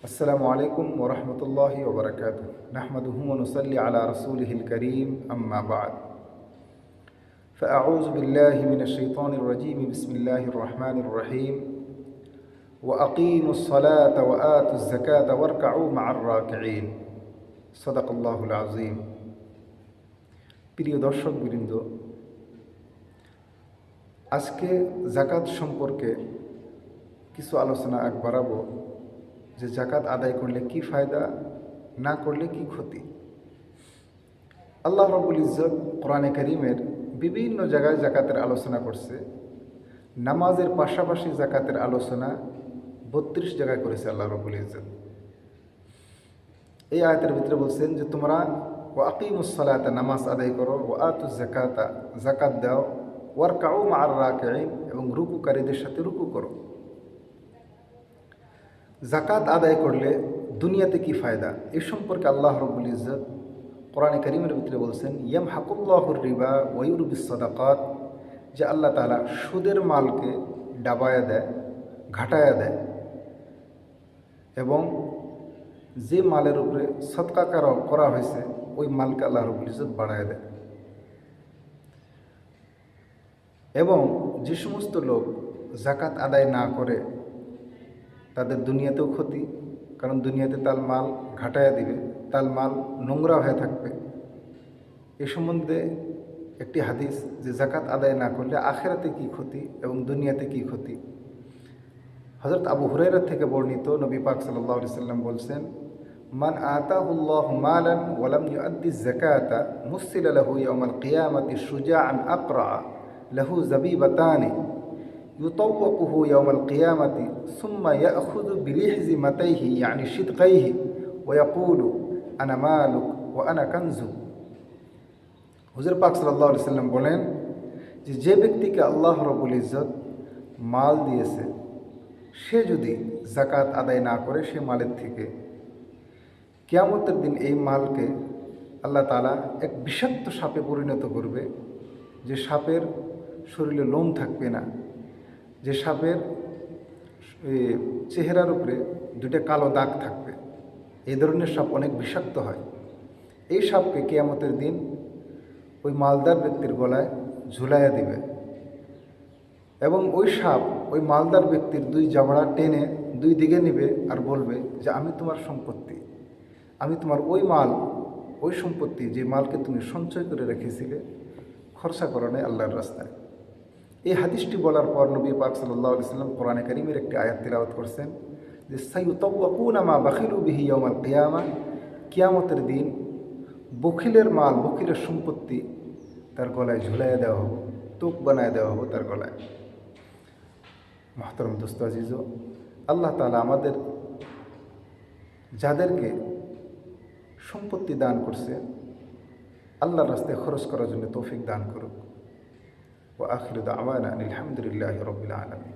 আসসালামু আলাইকুম ওরহমতুল্লাহি ওবরাকাতুহ নাহমাদুহু ওয়া নুসাল্লি আলা রাসূলিহিল কারীম আম্মা বা'দ ফাআউযু বিল্লাহি মিনাশ শাইতানির রাজীম বিসমিল্লাহির রহমানির রহিম ওয়া আকিমুস সালাতা ওয়া আতুজ যাকাতা ওয়ারকাউ মা'আর রাকিঈন সাদাকাল্লাহুল আযীম। প্রিয় দর্শকবৃন্দ, আজকে যাকাত সম্পর্কে কিছু আলোচনা বাড়াবো যে যাকাত আদায় করলে কি ফায়দা, না করলে কি ক্ষতি। আল্লাহ রাব্বুল ইজ্জত কোরআনে কারীমের বিভিন্ন জায়গায় যাকাতের আলোচনা করছে। নামাজের পাশাপাশি যাকাতের আলোচনা ৩২ জায়গায় করেছে আল্লাহ রাব্বুল ইজ্জত। এই আয়াতের ভিতরে বলছেন যে তোমরা ওয়া আকিমুস সালাতা, নামাজ আদায় করো, ওয়া আতুজ যাকাতা, যাকাত দাও, ওয়ারকাউ মা'আর রাকিঈন, এবং রুকুকারীদের সাথে রুকু করো। যাকাত আদায় করলে দুনিয়াতে কি ফায়দা, এ সম্পর্কে আল্লাহ রাব্বুল ইজ্জত কোরআনে কারীমের ভিতরে বলছেন ইয়ামহাকুল্লাহুর রিবা ওয়া ইউরবিস সাদাকাত, যে আল্লাহ তাআলা সুদের মালকে ডাবায়া দেয়, ঘাটায়া দেয়, এবং যে মালের উপরে সদকা করা হয়েছে ওই মালকে আল্লাহ রাব্বুল ইজ্জত বাড়ায়া দেয়। এবং যে সমস্ত লোক যাকাত আদায় না করে তাদের দুনিয়াতেও ক্ষতি, কারণ দুনিয়াতে তার মাল ঘাটায়া দিবে, তার মাল নোংরা হয়ে থাকবে। এ সম্বন্ধে একটি হাদিস যে যাকাত আদায় না করলে আখিরাতে কি ক্ষতি এবং দুনিয়াতে কি ক্ষতি। হযরত আবু হুরায়রা থেকে বর্ণিত, নবী পাক সাল্লাল্লাহু আলাইহি সাল্লাম বলছেন, মান আতাহুল্লাহু মালান ওয়া লাম ইউআদ্দি যাকাতা মুসিলা লাহু ইয়াউমাল কিয়ামাতি শুজাআন আকরা লাহু যাবিবাতানি ইউতাওয়াকুহু ইয়াউমাল কিয়ামাতি সুম্মা ইয়াখুযু বিলিহজিমাতাইহি ইয়ানি শিদকাইহি ওয়া ইয়াকুলু আনা মালুক ওয়া আনা কানজু। হুজুর পাক সাল্লাল্লাহু আলাইহি সাল্লাম বলেন যে ব্যক্তিকে আল্লাহ রাব্বুল ইজ্জত মাল দিয়েছে, সে যদি যাকাত আদায় না করে সে মালের থেকে, কিয়ামতের দিন এই মালকে আল্লাহ তাআলা এক বিষাক্ত সাপে পরিণত করবে, যে সাপের শরীরে লোম থাকবে না, যে সাপের চেহারার উপরে দুইটা কালো দাগ থাকবে। এই ধরনের সাপ অনেক বিষাক্ত হয়। এই সাপকে কিয়ামতের দিন ওই মালদার ব্যক্তির গলায় ঝুলাইয়া দিবে, এবং ওই সাপ ওই মালদার ব্যক্তির দুই জাবড়া টেনে দুই দিকে নিবে আর বলবে যে আমি তোমার সম্পত্তি, আমি তোমার ওই মাল, ওই সম্পত্তি, যে মালকে তুমি সঞ্চয় করে রেখেছিলে, খরচা করো নাই আল্লাহর রাস্তায়। এই হাদিসটি বলার পর নবী পাক সাল্লাল্লাহু আলাইহি সাল্লাম কোরআনে কারীমের একটি আয়াত তিলাওয়াত করছেন যে সাইয়ুতাওয়াকুনা মা বাখিলু বিহি ইয়াউমাল কিয়ামা, কিয়ামতের দিন বখিলের মাল, বখিলের সম্পত্তি তার গলায় ঝুলাইয়া দেওয়া হবে, তোক বানায় দেওয়া হবে তার গলায়। মুহতারাম দোস্ত আজিজ, আল্লাহ তাআলা আমাদের যাদেরকে সম্পত্তি দান করছে আল্লাহর রাস্তায় খরচ করার জন্য তৌফিক দান করুক। ওয়া আখিরু দাওয়ানা আনিল হামদুলিল্লাহি রাব্বিল আলামিন।